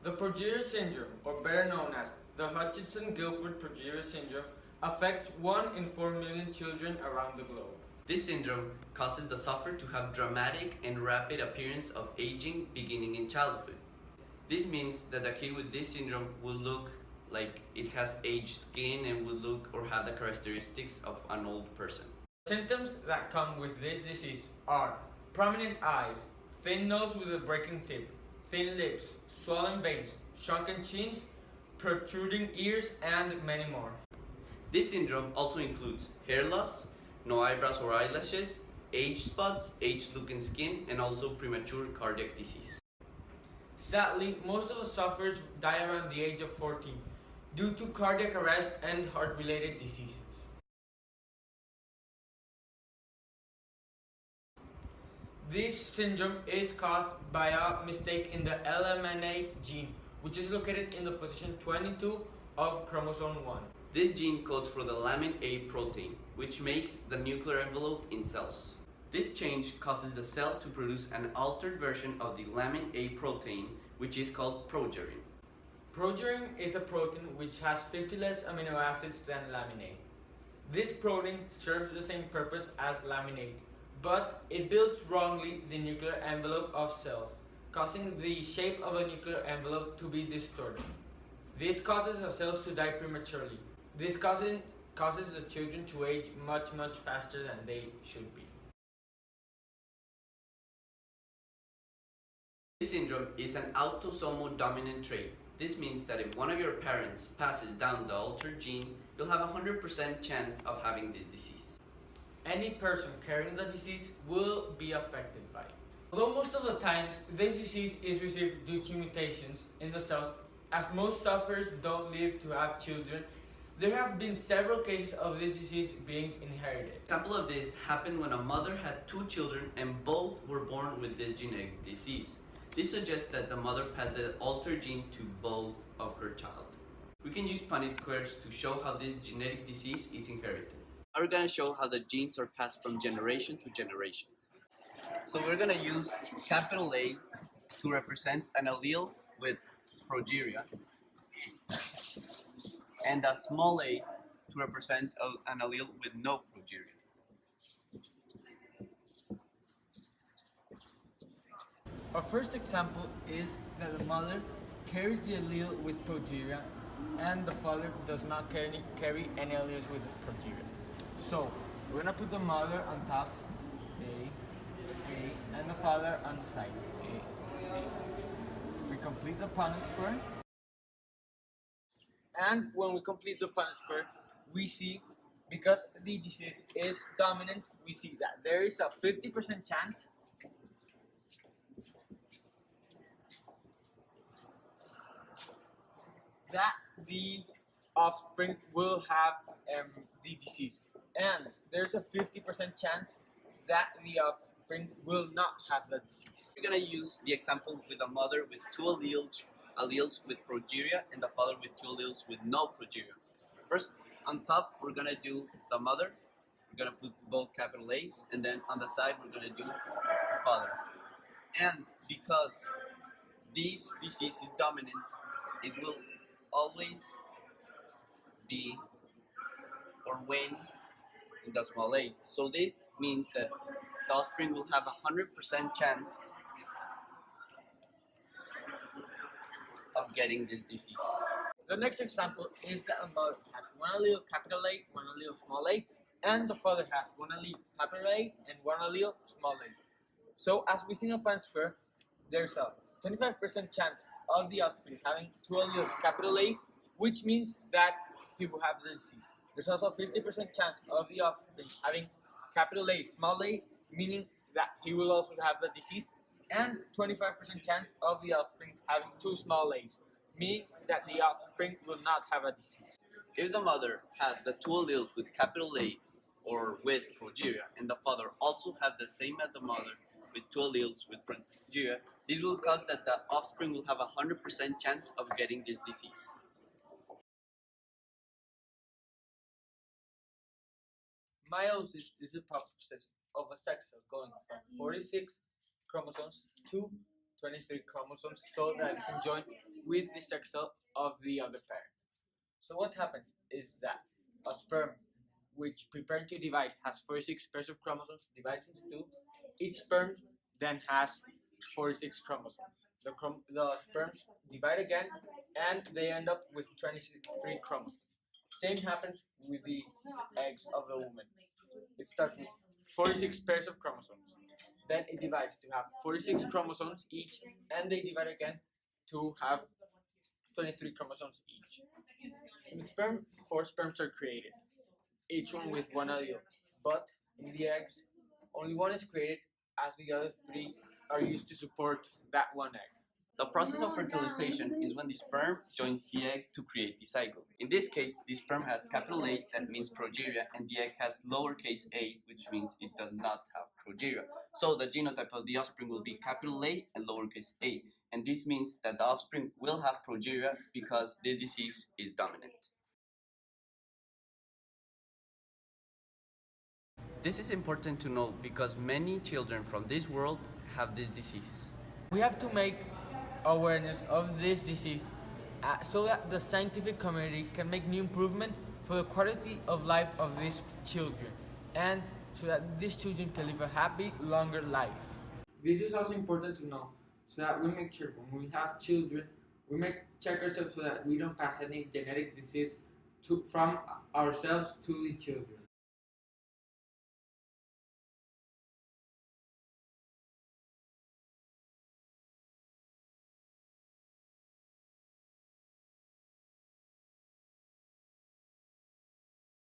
The progeria syndrome, or better known as the Hutchinson-Gilford progeria syndrome, affects 1 in 4 million children around the globe. This syndrome causes the sufferer to have dramatic and rapid appearance of aging beginning in childhood. This means that a kid with this syndrome will look like it has aged skin and will look or have the characteristics of an old person. Symptoms that come with this disease are prominent eyes, thin nose with a breaking tip, thin lips, swollen veins, shrunken chins, protruding ears, and many more. This syndrome also includes hair loss, no eyebrows or eyelashes, age spots, age-looking skin, and also premature cardiac disease. Sadly, most of the sufferers die around the age of 14 due to cardiac arrest and heart-related diseases. This syndrome is caused by a mistake in the LMNA gene, which is located in the position 22 of chromosome 1. This gene codes for the lamin A protein, which makes the nuclear envelope in cells. This change causes the cell to produce an altered version of the lamin A protein, which is called progerin. Progerin is a protein which has 50 less amino acids than lamin A. This protein serves the same purpose as lamin A, but it builds wrongly the nuclear envelope of cells, causing the shape of a nuclear envelope to be distorted. This causes the cells to die prematurely. This causes the children to age much faster than they should be. This syndrome is an autosomal dominant trait. This means that if one of your parents passes down the altered gene, you'll have a 100% chance of having this disease. Any person carrying the disease will be affected by it. Although most of the times this disease is received due to mutations in the cells, as most sufferers don't live to have children, there have been several cases of this disease being inherited. An example of this happened when a mother had 2 children and both were born with this genetic disease. This suggests that the mother passed the altered gene to both of her child. We can use Punnett squares to show how this genetic disease is inherited. Now we're going to show how the genes are passed from generation to generation. So we're going to use capital A to represent an allele with progeria, and a small a to represent an allele with no progeria. Our first example is that the mother carries the allele with progeria and the father does not carry any alleles with progeria. So we're going to put the mother on top, A, and the father on the side, A. We complete the Punnett square. And when we complete the Punnett square, we see, because the disease is dominant, we see that there is a 50% chance that the offspring will have the disease. And there's a 50% chance that the offspring will not have the disease. We're going to use the example with a mother with 2 alleles with progeria and the father with 2 alleles with no progeria. First, on top, we're going to do the mother. We're going to put both capital A's, and then on the side, we're going to do the father. And because this disease is dominant, it will always be or win in the small a. So this means that the offspring will have a 100% chance of getting this disease. The next example is that a mother has 1 allele capital A, 1 allele small a, and the father has 1 allele capital A and 1 allele small a. So as we see in a Punnett square, there's a 25% chance of the offspring having 2 alleles capital A, which means that he will have the disease. There's also a 50% chance of the offspring having capital A, small a, meaning that he will also have the disease, and 25% chance of the offspring having 2 small a's, meaning that the offspring will not have a disease. If the mother has the 2 alleles with capital A or with progeria, and the father also have the same as the mother with 2 alleles with progeria, this will cause that the offspring will have a 100% chance of getting this disease. Meiosis is the process of a sex cell going from 46 chromosomes to 23 chromosomes so that it can join with the sex cell of the other parent. So what happens is that a sperm which preparing to divide has 46 pairs of chromosomes, divides into two. Each sperm then has 46 chromosomes. The sperms divide again and they end up with 23 chromosomes. Same happens with the eggs of the woman. It starts with 46 pairs of chromosomes. Then it divides to have 46 chromosomes each, and they divide again to have 23 chromosomes each. In the sperm, 4 sperms are created, each one with one allele. But in the eggs, only one is created, as the other 3 are used to support that one egg. The process of fertilization is when the sperm joins the egg to create the zygote. In this case, the sperm has capital A, that means progeria, and the egg has lowercase a, which means it does not have progeria. So the genotype of the offspring will be capital A and lowercase a, and this means that the offspring will have progeria because this disease is dominant. This is important to know because many children from this world have this disease. We have to make awareness of this disease so that the scientific community can make new improvement for the quality of life of these children and so that these children can live a happy, longer life. This is also important to know so that we make sure when we have children, we check ourselves so that we don't pass any genetic disease from ourselves to the children.